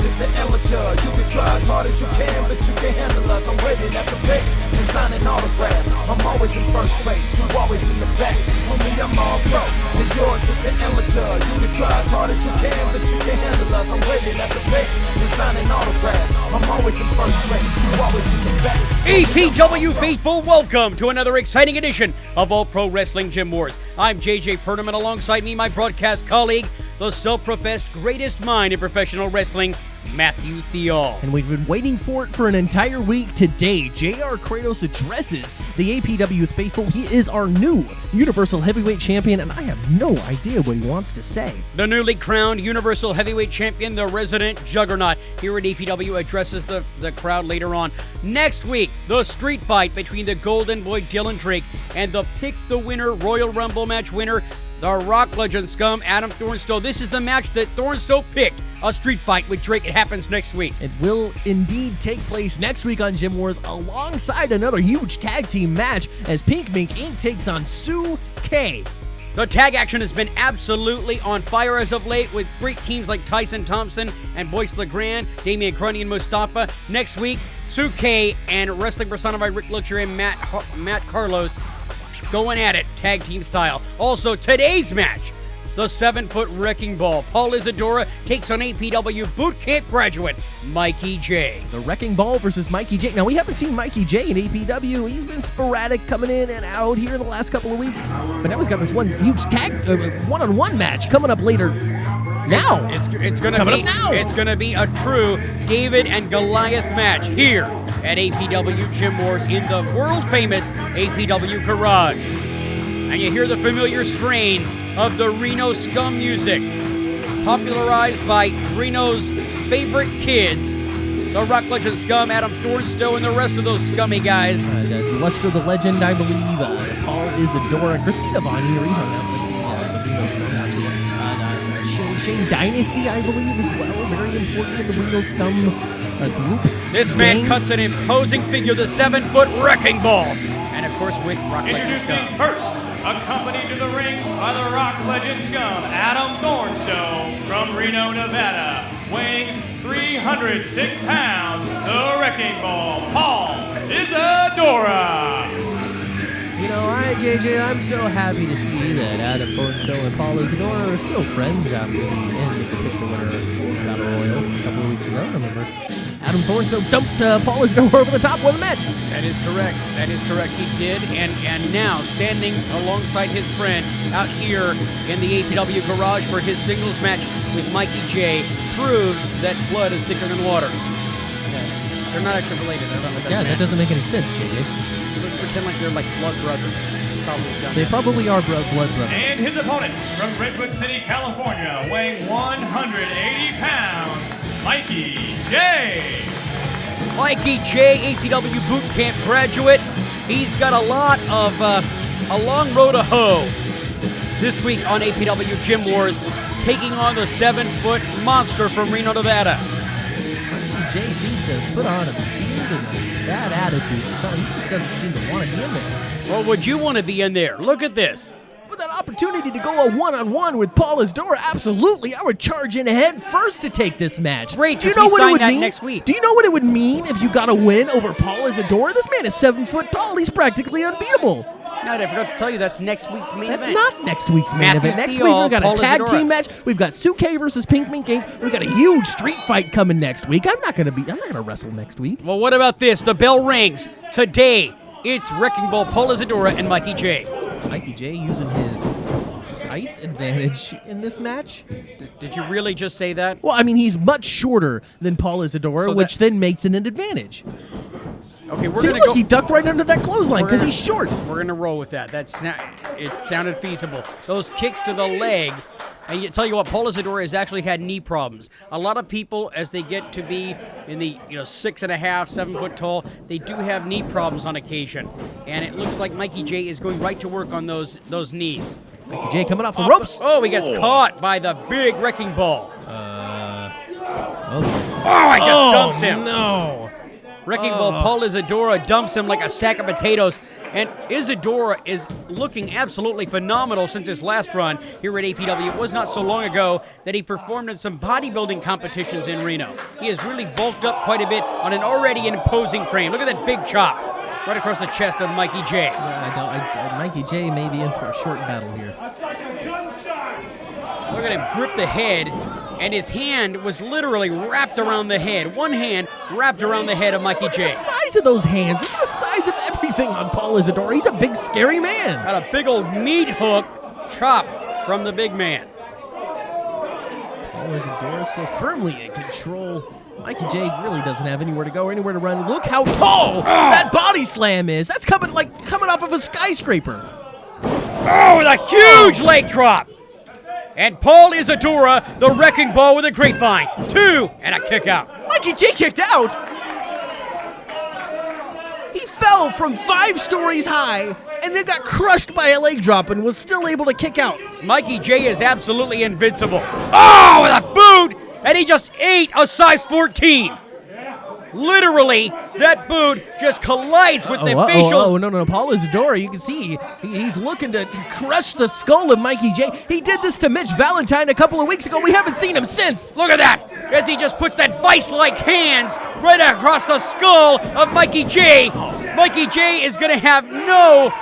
just an amateur. You can try as hard as you can, but you can't handle us. I'm waiting at the pick and signing autographs. I'm always in first place, you always in the back. For me, I'm all pro, and you're just an amateur. You can try as hard as you can, but you can't handle us. I'm waiting at the pick and signing autographs. I'm always in first place, you always in the back. APW faithful, welcome to another exciting edition of All Pro Wrestling Gym Wars. I'm JJ Purnam, and alongside me, my broadcast colleague, the self-professed greatest mind in professional wrestling, Matthew Thiel. And we've been waiting for it for an entire week. Today, JR Kratos addresses the APW faithful. He is our new Universal Heavyweight Champion, and I have no idea what he wants to say. The newly crowned Universal Heavyweight Champion, the resident juggernaut here at APW, addresses the crowd later on. Next week, the street fight between the Golden Boy Dylan Drake and the Pick the Winner Royal Rumble match winner, the Rock Legend scum, Adam Thornstowe. This is the match that Thornstowe picked, a street fight with Drake. It happens next week. It will indeed take place next week on Gym Wars alongside another huge tag team match as Pink Mink Inc. takes on Sue K. The tag action has been absolutely on fire as of late with great teams like Tyson Thompson and Boyce LeGrand, Damian Grundy and Mustafa. Next week, Sue K and Wrestling Personified Rick Luxury and Matt Carlos going at it, tag team style. Also, today's match, the 7-foot Wrecking Ball. Paul Isadora takes on APW boot camp graduate, Mikey J. The Wrecking Ball versus Mikey J. Now, we haven't seen Mikey J in APW. He's been sporadic coming in and out here in the last couple of weeks. But now he's got this one huge tag one-on-one match coming up later. Now. It's going to be a true David and Goliath match here at APW Gym Wars in the world-famous APW Garage. And you hear the familiar strains of the Reno Scum music, popularized by Reno's favorite kids, the Rock Legend scum, Adam Thornstowe, and the rest of those scummy guys. Lester the Legend, I believe, Paul Isadora, Christina Von Erie hung out with the Reno Scum out here. Shane Dynasty, I believe, as well. Very important in the Reno Scum group. This man cuts an imposing figure, the 7-foot Wrecking Ball. And, of course, with Rock Legend scum. Introducing first, accompanied to the ring by the Rock Legend scum, Adam Thornstowe from Reno, Nevada, weighing 306 pounds, the Wrecking Ball, Paul Isadora. You know, JJ, I'm so happy to see that Adam Thornstowe and Paul Isadora are still friends after the end of the Pick the Winner Battle Royal a couple of weeks ago. Remember, Adam Thornstowe dumped Paul Isadora over the top with a match. That is correct. He did. And now, standing alongside his friend out here in the APW Garage for his singles match with Mikey J, proves that blood is thicker than water. Yes. They're not actually related. That doesn't make any sense, JJ. Let's pretend like they're like blood brothers. They probably are blood brothers. And his opponent from Redwood City, California, weighing 180 pounds, Mikey J. Mikey J, APW boot camp graduate. He's got a long road to hoe this week on APW Gym Wars, taking on the 7-foot monster from Reno, Nevada. Mikey J seems to put on a beard and a bad attitude or something. He just doesn't seem to want to be in there. Well, would you want to be in there? Look at this. With that opportunity to go a one-on-one with Paul Isadora, absolutely, I would charge in head first to take this match. Great, do you know what it would mean next week? Do you know what it would mean if you got a win over Paul Isadora? This man is 7 foot tall. He's practically unbeatable. No, I forgot to tell you, that's next week's main event. That's not next week's main event. Next week, we've got a tag team match. We've got Sue K versus Pink Mink Inc. We've got a huge street fight coming next week. I'm not gonna wrestle next week. Well, what about this? The bell rings today. It's Wrecking Ball, Paul Isadora, and Mikey J. Mikey J using his height advantage in this match. Did you really just say that? Well, I mean, he's much shorter than Paul Isadora, which then makes it an advantage. Okay, he ducked right under that clothesline because he's short. We're gonna roll with that. It sounded feasible. Those kicks to the leg. And tell you what, Paul Isadora has actually had knee problems. A lot of people, as they get to be in the 6.5, 7 foot tall, they do have knee problems on occasion. And it looks like Mikey J is going right to work on those knees. Mikey J coming off the ropes. He gets caught by the big Wrecking Ball. I just dumps him. No. Wrecking Ball Paul Isadora dumps him like a sack of potatoes. And Isadora is looking absolutely phenomenal since his last run here at APW. It was not so long ago that he performed in some bodybuilding competitions in Reno. He has really bulked up quite a bit on an already imposing frame. Look at that big chop right across the chest of Mikey J. Mikey J may be in for a short battle here. Look at him grip the head, and his hand was literally wrapped around the head. One hand wrapped around the head of Mikey J. The size of those hands. Look at the size of everything on Paul Isadora. He's a big, scary man. Got a big old meat hook chop from the big man. Paul Isadora still firmly in control. Mikey J really doesn't have anywhere to go or anywhere to run. Look how tall that body slam is. That's coming off of a skyscraper. Oh, with a huge leg drop. And Paul Isadora, the wrecking ball with a grapevine. 2 and a kick out. Mikey J kicked out. He fell from 5 stories high and then got crushed by a leg drop and was still able to kick out. Mikey J is absolutely invincible. Oh, with a boot, and he just ate a size 14. Literally, that boot just collides with the facial. Oh, no. Paul Isadora, you can see, he's looking to crush the skull of Mikey J. He did this to Mitch Valentine a couple of weeks ago. We haven't seen him since. Look at that, as he just puts that vice-like hands right across the skull of Mikey J. Mikey J is going to have no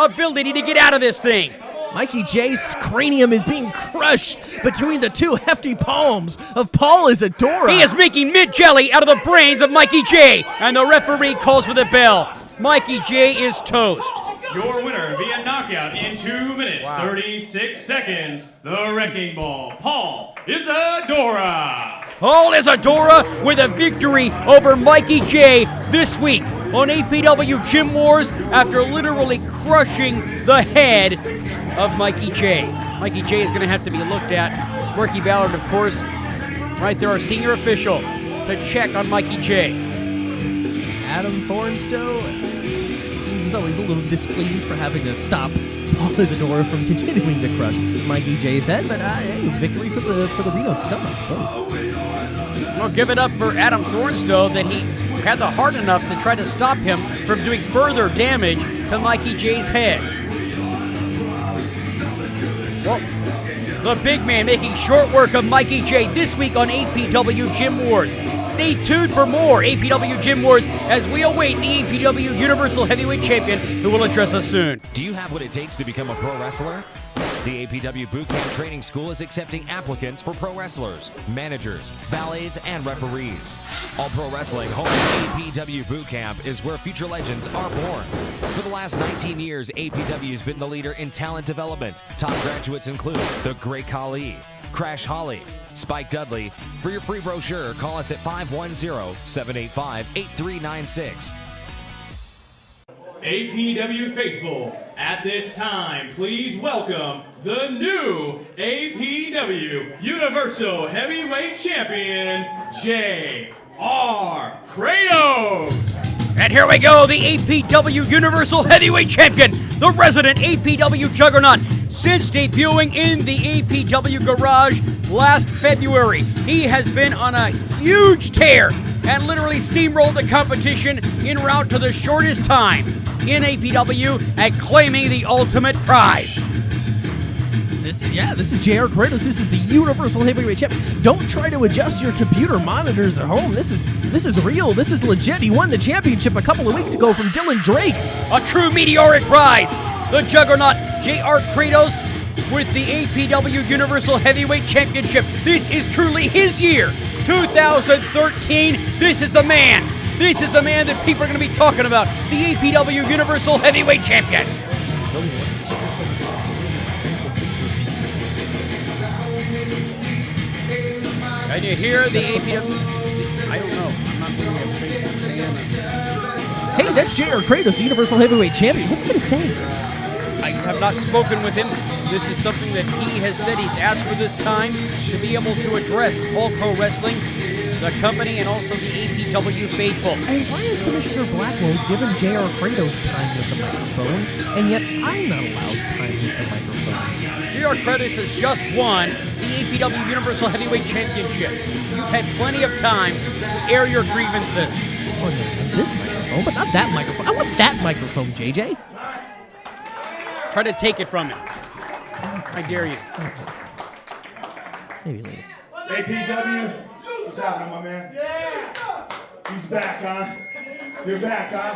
ability to get out of this thing. Mikey J's cranium is being crushed between the 2 hefty palms of Paul Isadora. He is making mid-jelly out of the brains of Mikey J, and the referee calls for the bell. Mikey J is toast. Your winner via knockout in 2 minutes, 36 seconds, the Wrecking Ball, Paul Isadora. Paul Isadora with a victory over Mikey J this week on APW Gym Wars after literally crushing the head of Mikey J. Mikey J is going to have to be looked at. Sparky Ballard, of course, right there, our senior official, to check on Mikey J. Adam Thornstowe seems as though he's a little displeased for having to stop Paul Isadora from continuing to crush Mikey J's head, but hey, victory for the Reno Scum, I suppose. Well, give it up for Adam Thornstowe that he had the heart enough to try to stop him from doing further damage to Mikey J's head. Well, the big man making short work of Mikey J this week on APW Gym Wars. Stay tuned for more APW Gym Wars as we await the APW Universal Heavyweight Champion who will address us soon. Do you have what it takes to become a pro wrestler? The APW Bootcamp Training School is accepting applicants for pro wrestlers, managers, valets, and referees. All Pro Wrestling home APW Bootcamp is where future legends are born. For the last 19 years, APW has been the leader in talent development. Top graduates include the Great Khali, Crash Holly, Spike Dudley. For your free brochure, call us at 510-785-8396. APW faithful, at this time, please welcome the new APW Universal Heavyweight Champion, J.R. Kratos. And here we go, the APW Universal Heavyweight Champion, the resident APW juggernaut. Since debuting in the APW Garage last February, he has been on a huge tear and literally steamrolled the competition en route to the shortest time in APW and claiming the ultimate prize. This is J.R. Kratos. This is the Universal Heavyweight Champion. Don't try to adjust your computer monitors at home. This is real. This is legit. He won the championship a couple of weeks ago from Dylan Drake. A true meteoric prize. The juggernaut J.R. Kratos with the APW Universal Heavyweight Championship. This is truly his year. 2013. This is the man. This is the man that people are going to be talking about. The APW Universal Heavyweight Champion. And you hear the APW... I don't know. I'm not really a big fan of... Hey, that's J.R. Kratos, the Universal Heavyweight Champion. What's he going to say? I have not spoken with him. This is something that he has said he's asked for this time to be able to address All Pro Wrestling, the company, and also the APW faithful. And why is Commissioner Blackwell giving J.R. Kratos time with the microphone, and yet I'm not allowed time with the microphone? J.R. Kratos has just won the APW Universal Heavyweight Championship. You've had plenty of time to air your grievances. On this microphone, but not that microphone. I want that microphone, JJ. Try to take it from him. I dare you. Maybe later. APW, what's happening, my man? Yeah. He's back, huh? You're back, huh?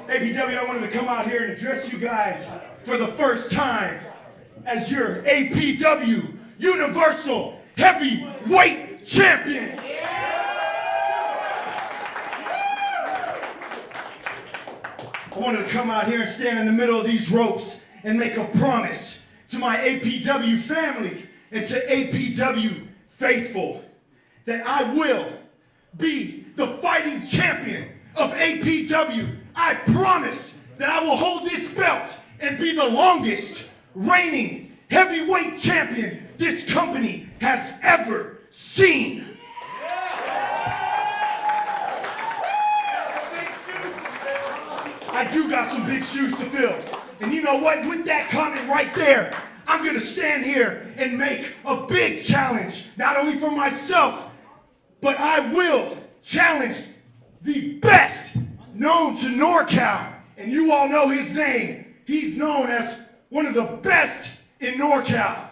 APW, I wanted to come out here and address you guys for the first time as your APW Universal Heavyweight Champion. I wanted to come out here and stand in the middle of these ropes and make a promise to my APW family and to APW faithful that I will be the fighting champion of APW. I promise that I will hold this belt and be the longest reigning heavyweight champion this company has ever seen. I do got some big shoes to fill. And you know what? With that comment right there, I'm gonna stand here and make a big challenge, not only for myself, but I will challenge the best known to NorCal. And you all know his name. He's known as one of the best in NorCal.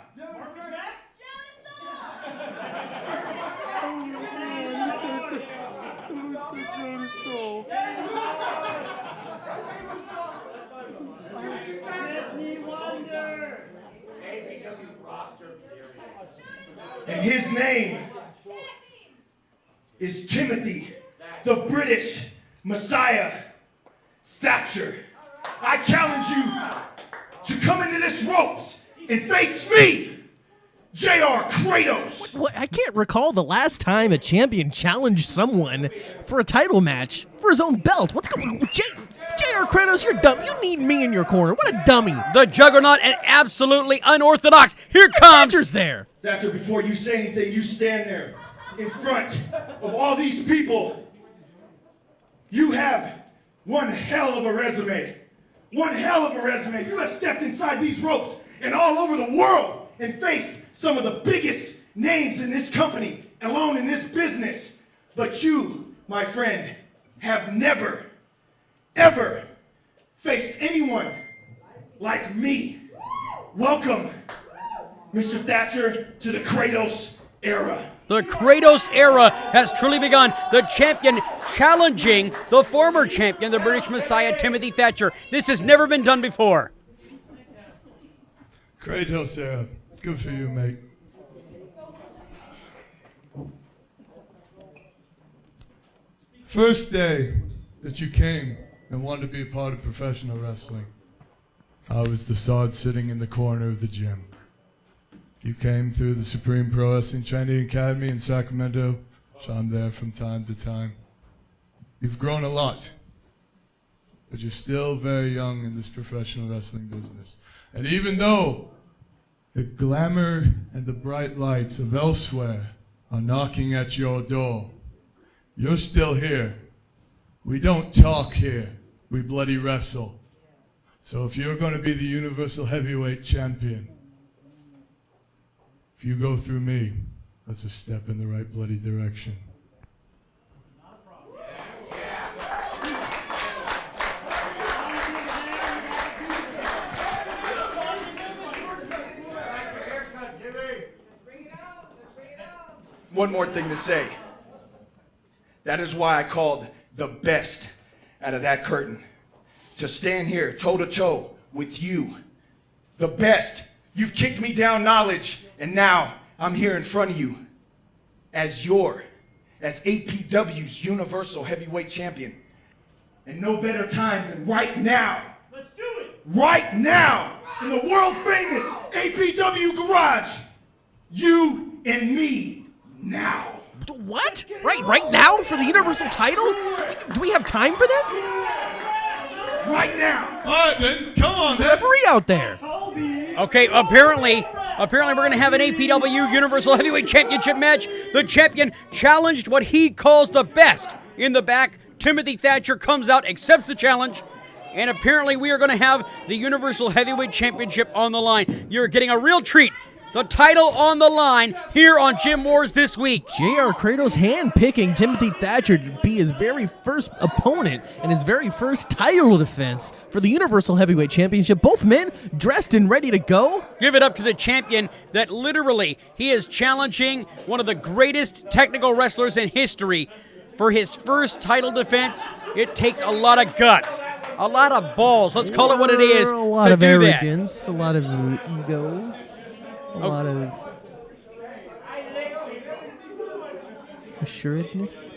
And his name is Timothy, the British Messiah Thatcher. I challenge you to come into this ropes and face me, J.R. Kratos. What? I can't recall the last time a champion challenged someone for a title match for his own belt. What's going on? J.R. Kratos, you're dumb. You need me in your corner. What a dummy. The Juggernaut and absolutely unorthodox. Here comes. Thatcher's there. Thatcher, before you say anything, you stand there in front of all these people. You have one hell of a resume. One hell of a resume. You have stepped inside these ropes and all over the world and faced some of the biggest names in this company, alone in this business. But you, my friend, have never, ever faced anyone like me. Welcome, Mr. Thatcher, to the Kratos era. The Kratos era has truly begun. The champion challenging the former champion, the British Messiah, Timothy Thatcher. This has never been done before. Kratos era. Good for you, mate. First day that you came and wanted to be a part of professional wrestling, I was the sod sitting in the corner of the gym. You came through the Supreme Pro Wrestling Training Academy in Sacramento, so I'm there from time to time. You've grown a lot, but you're still very young in this professional wrestling business. And even though the glamour and the bright lights of elsewhere are knocking at your door, you're still here. We don't talk here, we bloody wrestle. So if you're going to be the Universal Heavyweight Champion, if you go through me, that's a step in the right bloody direction. One more thing to say. That is why I called the best out of that curtain. To stand here toe-to-toe with you. The best. You've kicked me down knowledge, and now I'm here in front of you as APW's Universal Heavyweight Champion. And no better time than right now. Let's do it! Right now, in the world-famous APW Garage. You and me now. What? Right now for the Universal title? Do we have time for this? Right now. All right, then. Come on, then. Referee out there. Okay, apparently we're going to have an APW Universal Heavyweight Championship match. The champion challenged what he calls the best in the back. Timothy Thatcher comes out, accepts the challenge, and apparently we are going to have the Universal Heavyweight Championship on the line. You're getting a real treat. the title on the line here on Gym Wars this week. J.R. Kratos hand-picking Timothy Thatcher to be his very first opponent and his very first title defense for the Universal Heavyweight Championship. Both men dressed and ready to go. Give it up to the champion that literally he is challenging one of the greatest technical wrestlers in history for his first title defense. It takes a lot of guts, a lot of balls, let's call it what it is, A lot to of do arrogance, a lot of ego, a lot of assuredness.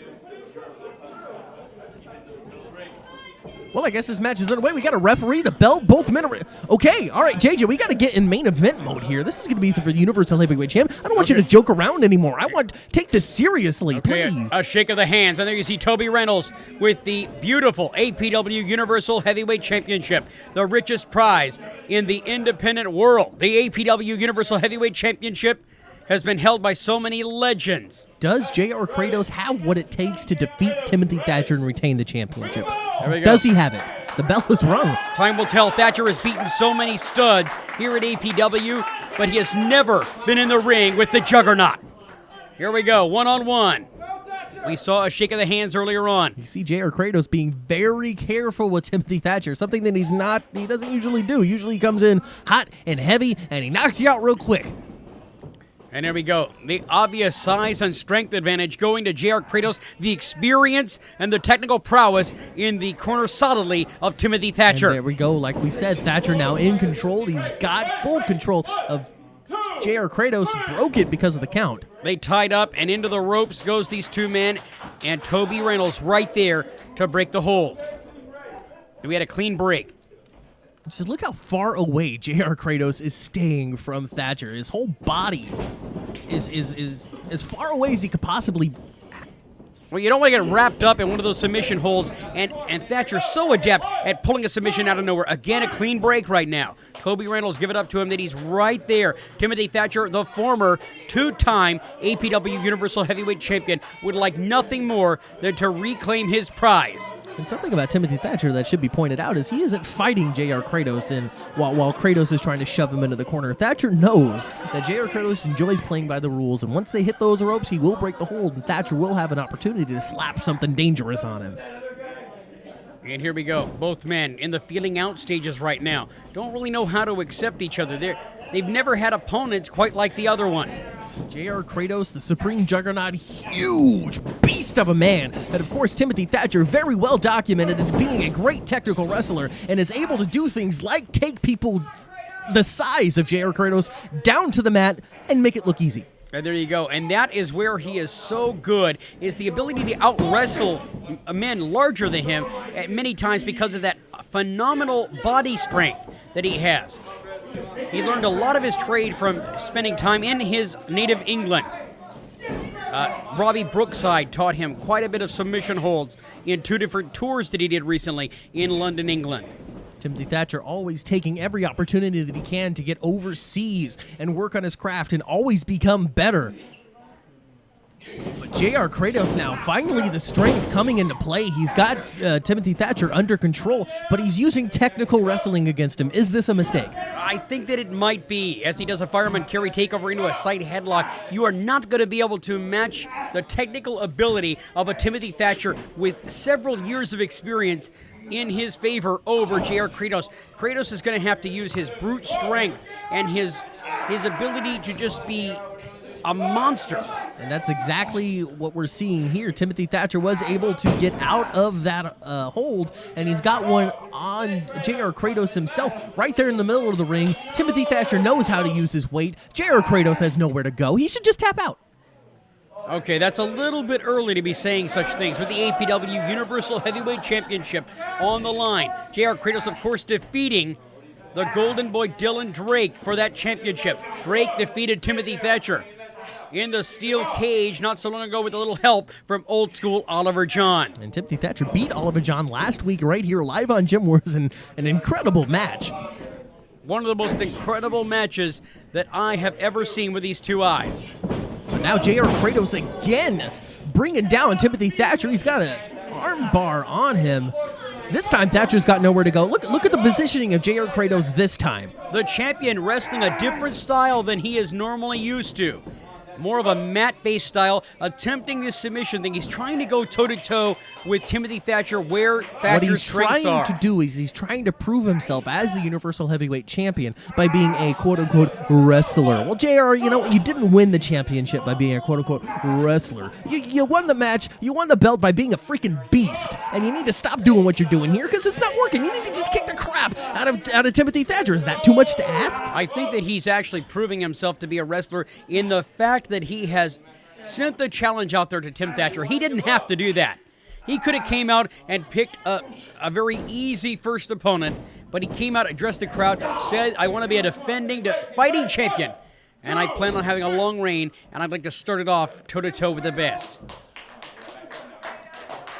Well, I guess this match is underway. We got a referee, the belt, both men are... Okay, all right, JJ, we got to get in main event mode here. This is going to be for the Universal Heavyweight Champ. I don't want you to joke around anymore. I want take this seriously, please. A shake of the hands, and there you see Toby Reynolds with the beautiful APW Universal Heavyweight Championship, the richest prize in the independent world. The APW Universal Heavyweight Championship has been held by so many legends. Does J.R. Kratos have what it takes to defeat Timothy Thatcher and retain the championship? There we go. Does he have it? The bell is rung. Time will tell. Thatcher has beaten so many studs here at APW, but he has never been in the ring with the Juggernaut. Here we go, one-on-one. We saw a shake of the hands earlier on. You see J.R. Kratos being very careful with Timothy Thatcher, something that he doesn't usually do. Usually he comes in hot and heavy, and he knocks you out real quick. And there we go. The obvious size and strength advantage going to J.R. Kratos, the experience and the technical prowess in the corner solidly of Timothy Thatcher. And there we go. Like we said, Thatcher now in control. He's got full control of J.R. Kratos. Broke it because of the count. They tied up, and into the ropes goes these two men, and Toby Reynolds right there to break the hold. And we had a clean break. Just look how far away J.R. Kratos is staying from Thatcher. His whole body is as far away as he could possibly. Well, you don't want to get wrapped up in one of those submission holds, and Thatcher's so adept at pulling a submission out of nowhere. Again, a clean break right now. Toby Reynolds, give it up to him that he's right there. Timothy Thatcher, the former two-time APW Universal Heavyweight Champion, would like nothing more than to reclaim his prize. And something about Timothy Thatcher that should be pointed out is he isn't fighting J.R. Kratos while Kratos is trying to shove him into the corner. Thatcher knows that J.R. Kratos enjoys playing by the rules, and once they hit those ropes, he will break the hold, and Thatcher will have an opportunity to slap something dangerous on him. And here we go. Both men in the feeling out stages right now. Don't really know how to accept each other. They've never had opponents quite like the other one. J.R. Kratos, the Supreme Juggernaut, huge beast of a man. And of course, Timothy Thatcher, very well documented as being a great technical wrestler and is able to do things like take people the size of J.R. Kratos down to the mat and make it look easy. And there you go. And that is where he is so good, is the ability to out-wrestle men larger than him at many times because of that phenomenal body strength that he has. He learned a lot of his trade from spending time in his native England. Robbie Brookside taught him quite a bit of submission holds in 2 different tours that he did recently in London, England. Timothy Thatcher always taking every opportunity that he can to get overseas and work on his craft and always become better. But J.R. Kratos now, finally the strength coming into play. He's got Timothy Thatcher under control, but he's using technical wrestling against him. Is this a mistake? I think that it might be, as he does a fireman carry takeover into a side headlock. You are not going to be able to match the technical ability of a Timothy Thatcher with several years of experience in his favor over J.R. Kratos. Kratos is going to have to use his brute strength and his ability to just be a monster. And that's exactly what we're seeing here. Timothy Thatcher was able to get out of that hold, and he's got one on J.R. Kratos himself right there in the middle of the ring. Timothy Thatcher knows how to use his weight. J.R. Kratos has nowhere to go. He should just tap out. Okay, that's a little bit early to be saying such things with the APW Universal Heavyweight Championship on the line. J.R. Kratos, of course, defeating the Golden Boy Dylan Drake for that championship. Drake defeated Timothy Thatcher in the steel cage not so long ago with a little help from old school Oliver John. And Timothy Thatcher beat Oliver John last week right here live on Gym Wars in an incredible match. One of the most incredible matches that I have ever seen with these two eyes. But now J.R. Kratos again bringing down Timothy Thatcher. He's got an arm bar on him. This time, Thatcher's got nowhere to go. Look at the positioning of JR Kratos this time. The champion wrestling a different style than he is normally used to. More of a mat-based style, attempting this submission thing. He's trying to go toe-to-toe with Timothy Thatcher where Thatcher's strengths are. What he's trying to do is he's trying to prove himself as the Universal Heavyweight Champion by being a quote-unquote wrestler. Well, JR, you didn't win the championship by being a quote-unquote wrestler. You won the match, you won the belt by being a freaking beast, and you need to stop doing what you're doing here because it's not working. You need to just kick the crap out of Timothy Thatcher. Is that too much to ask? I think that he's actually proving himself to be a wrestler in the fact that he has sent the challenge out there to Tim Thatcher. He didn't have to do that. He could have came out and picked a very easy first opponent, but he came out, addressed the crowd, said, I want to be a fighting champion, and I plan on having a long reign, and I'd like to start it off toe-to-toe with the best.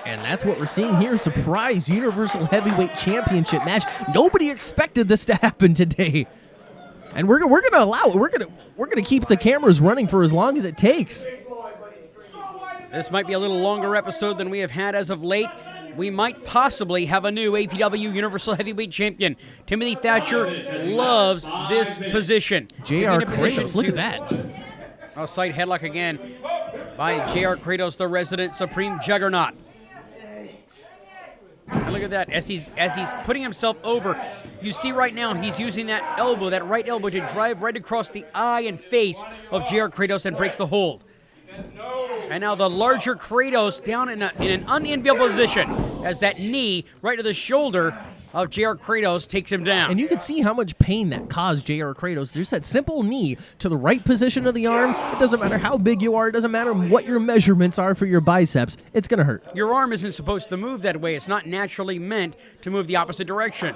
And that's what we're seeing here. Surprise Universal Heavyweight Championship match. Nobody expected this to happen today. And we're going to allow it. We're going to keep the cameras running for as long as it takes. This might be a little longer episode than we have had as of late. We might possibly have a new APW Universal Heavyweight Champion. Timothy Thatcher loves this position. JR Kratos, look at that. Oh, side headlock again by JR Kratos, the resident Supreme Juggernaut. And look at that, as he's putting himself over, you see right now he's using that elbow, that right elbow, to drive right across the eye and face of JR Kratos and breaks the hold. And now the larger Kratos down in an unenviable position as that knee right to the shoulder of JR Kratos takes him down. And you can see how much pain that caused JR Kratos. There's that simple knee to the right position of the arm. It doesn't matter how big you are. It doesn't matter what your measurements are for your biceps. It's going to hurt. Your arm isn't supposed to move that way. It's not naturally meant to move the opposite direction.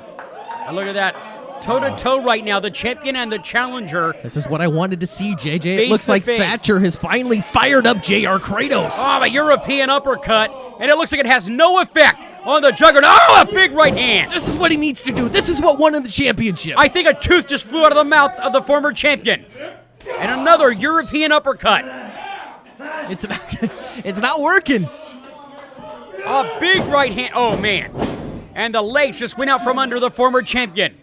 And look at that. Toe-to-toe right now, the champion and the challenger. This is what I wanted to see, JJ. It looks like Thatcher has finally fired up JR Kratos. Oh, a European uppercut, and it looks like it has no effect on the Juggernaut. Oh, a big right hand. This is what he needs to do. This is what won him the championship. I think a tooth just flew out of the mouth of the former champion. And another European uppercut. It's not working. A big right hand. Oh, man. And the legs just went out from under the former champion.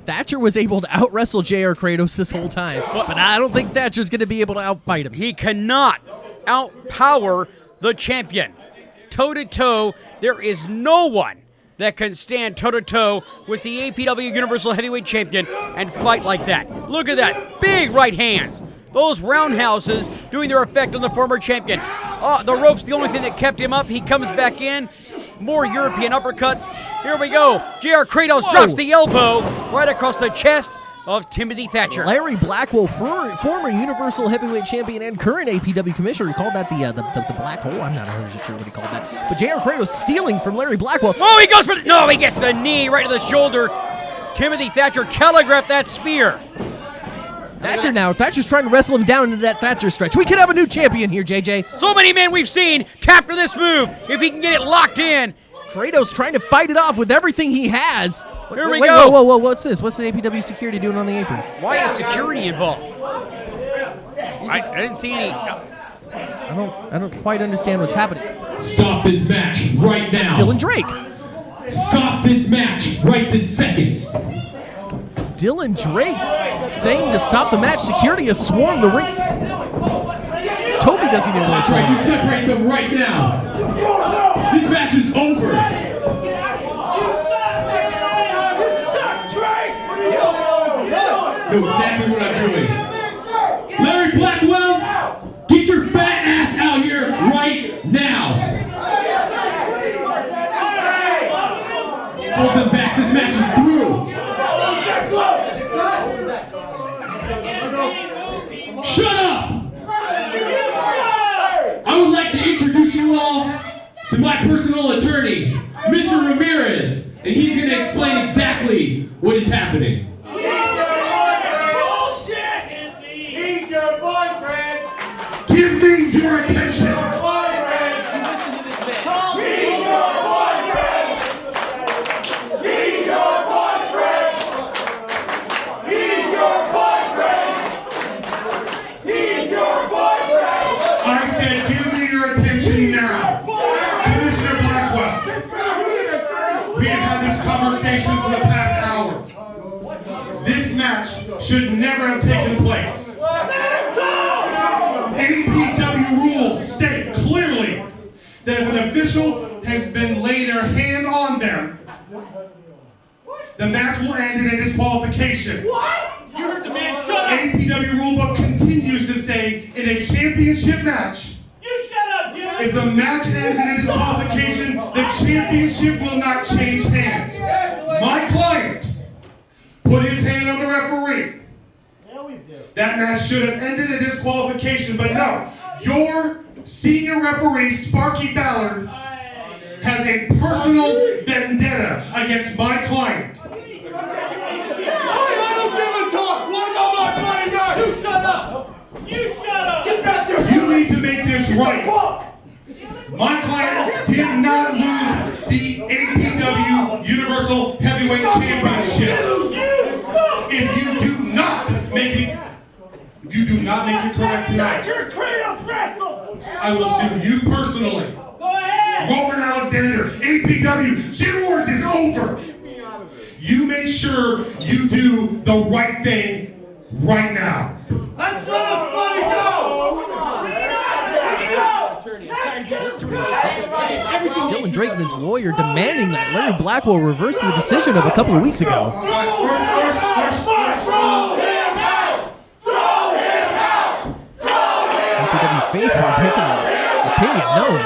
Thatcher was able to out-wrestle JR Kratos this whole time, but I don't think Thatcher's going to be able to outfight him. He cannot outpower the champion. Toe-to-toe, there is no one that can stand toe-to-toe with the APW Universal Heavyweight Champion and fight like that. Look at that. Big right hands. Those roundhouses doing their effect on the former champion. The rope's the only thing that kept him up. He comes back in. More European uppercuts. Here we go. JR Kratos drops the elbow right across the chest of Timothy Thatcher. Larry Blackwell, former Universal Heavyweight Champion and current APW Commissioner, he called that the black hole. I'm not 100% sure what he called that. But JR Kratos stealing from Larry Blackwell. Oh, he goes for no, he gets the knee right to the shoulder. Timothy Thatcher telegraphed that spear. Thatcher's trying to wrestle him down into that Thatcher stretch. We could have a new champion here, JJ. So many men we've seen tap to this move. If he can get it locked in. Kratos trying to fight it off with everything he has. Here we go. Whoa, what's this? What's the APW security doing on the apron? Why is security involved? I didn't see any. I don't quite understand what's happening. Stop this match right now. It's Dylan Drake. Stop this match right this second. Dylan Drake saying to stop the match. Security has swarmed the ring. Toby doesn't even know what's Try wrong. to separate them right now. This match is over. Know exactly what I'm doing. Larry Blackwell, get your fat ass out here right now. Hold them back. This match is through. Shut up! I would like to introduce you all to my personal attorney, Mr. Ramirez, and he's going to explain exactly what is happening. He's your boyfriend! Give me your attention! Now, Commissioner Blackwell, be conversation for the past hour. This match should never have taken place. APW rules state clearly that if an official has been laid their hand on them, the match will end in a disqualification. What? You heard the man. Shut up. APW rulebook continues to say in a championship match, You shut up, dude. if the match ends in a disqualification, the championship will not change hands. My client put his hand on the referee. That match should have ended in disqualification, but no. Your senior referee, Sparky Ballard, has a personal vendetta against my client. You shut up. You shut up. Get back there. You need to make this right. My client did not lose the APW Universal Heavyweight Championship. If you do not make it correct tonight, I will sue you personally. Go ahead. Roman Alexander, APW, Gym Wars is over. You make sure you do the right thing right now. Let's let us money go! Dylan Drake and his lawyer demanding that Larry Blackwell reverse the decision of a couple of weeks ago. APW faithful making the opinion known.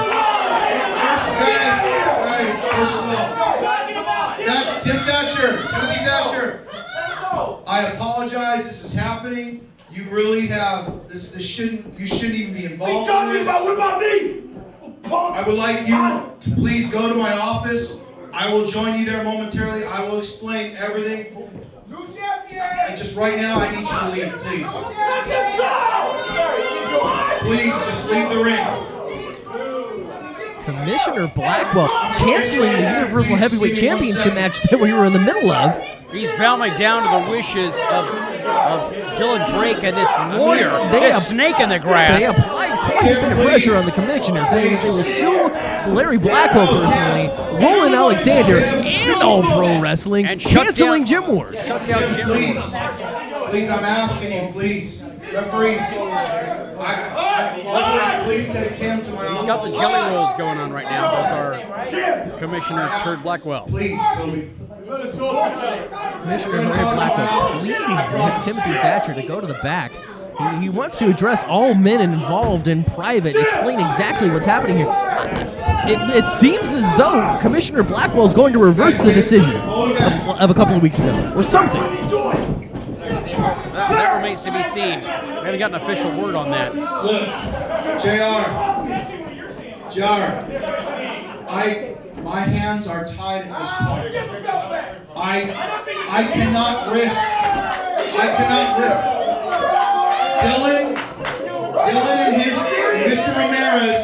Guys, first of all, Timothy Thatcher, I apologize. This is happening. You really have this. You shouldn't even be involved in this. What about me? I would like you to please go to my office. I will join you there momentarily. I will explain everything. And just right now, I need you to leave, please. Please, just leave the ring. Commissioner Blackwell canceling the Universal Heavyweight Championship match that we were in the middle of. He's bowing down to the wishes of Dylan Drake and this lawyer, this snake in the grass. They applied quite a bit of pressure on the commissioner, saying that they will sue Larry Blackwell personally, Roland Alexander, and All Pro Wrestling, And canceling Gym Wars. Shut down Gym Wars. Please, I'm asking you, please. Referees, please take Tim to my office. He's got the jelly rolls going on right now. Those are Commissioner Turd Blackwell. Please, Toby. Commissioner Larry Blackwell pleading with Timothy Thatcher to go to the back. He wants to address all men involved in private, explain exactly what's happening here. It seems as though Commissioner Blackwell is going to reverse the decision of a couple of weeks ago, or something. That remains to be seen. We haven't got an official word on that. Look, JR, my hands are tied at this point. I cannot risk. Dylan and Mr. Ramirez,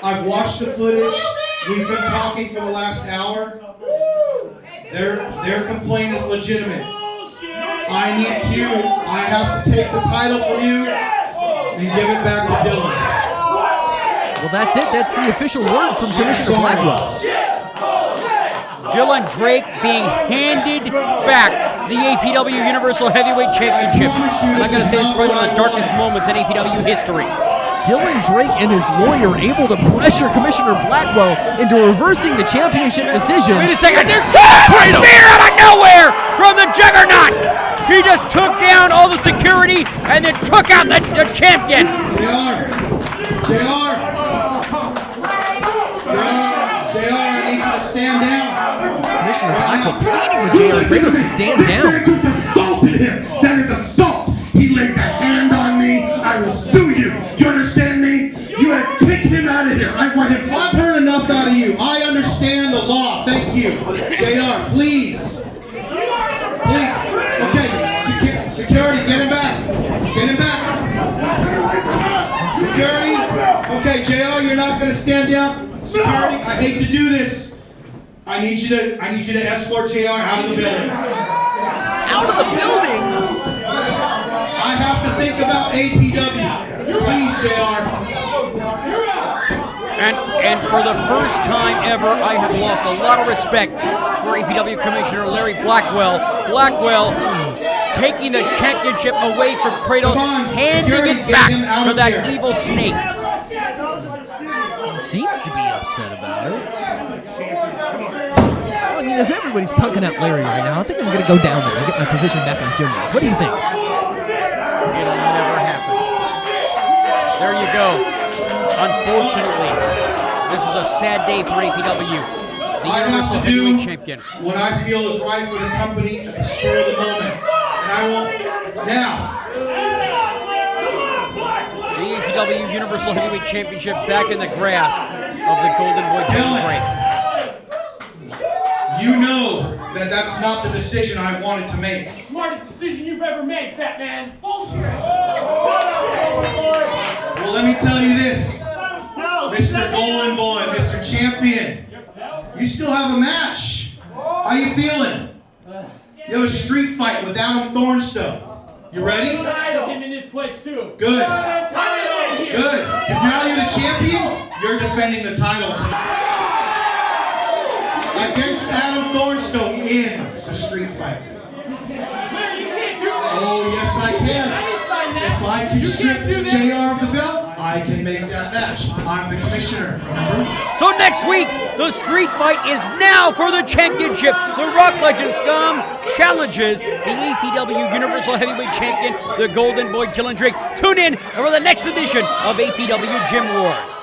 I've watched the footage. We've been talking for the last hour. Their complaint is legitimate. I have to take the title from you and give it back to Dylan. Well, that's it. That's the official word from Commissioner Blackwell. Dylan Drake being handed back the APW Universal Heavyweight Championship. I'm not going to say it's probably one of the darkest moments in APW history. Dylan Drake and his lawyer able to pressure Commissioner Blackwell into reversing the championship decision. Wait a second, there's a spear out of nowhere from the Juggernaut! He just took down all the security and then took out the champion! JR, I need you to stand down. Commissioner Blackwell pleading with JR Kratos to stand down. That is assault. He lays a hand on me. I will sue you. You understand me? You have to kick him out of here. I want him. I've heard enough out of you. I understand the law. Thank you. JR, please. Please. Okay, security, get him back. Get him back. Security. Okay, JR, you're not going to stand down. Security, I hate to do this. I need you to escort JR out of the building. Out of the building? I have to think about APW. Please, JR. And for the first time ever, I have lost a lot of respect for APW Commissioner Larry Blackwell. Blackwell taking the championship away from Kratos, handing it back to that evil snake. He seems to be upset about it. Well, I mean, if everybody's punking out Larry right now, I think I'm going to go down there and get my position back on gym rules. What do you think? It'll never happen. There you go. Unfortunately, this is a sad day for APW. The Universal Heavyweight Champion. What I feel is right for the company at the spur of the moment. And I will now. The APW Universal Heavyweight Championship back in the grasp of the Golden Boy Dylan Drake. You know that that's not the decision I wanted to make. Smartest decision you've ever made, fat man. Bullshit. Well, let me tell you this, Mr. Golden Boy, Mr. Champion, you still have a match. How you feeling? You have a street fight with Adam Thornstone. You ready? Title him in this place too. Good. Good. Because now you're the champion, you're defending the title against Adam Thornstone in the street fight. Oh, yes, I can. If I can strip JR of the belt, I can make that match. I'm the commissioner, remember? So next week, the street fight is now for the championship. The Rock Legend Scum challenges the APW Universal Heavyweight Champion, the Golden Boy Dylan Drake. Tune in for the next edition of APW Gym Wars.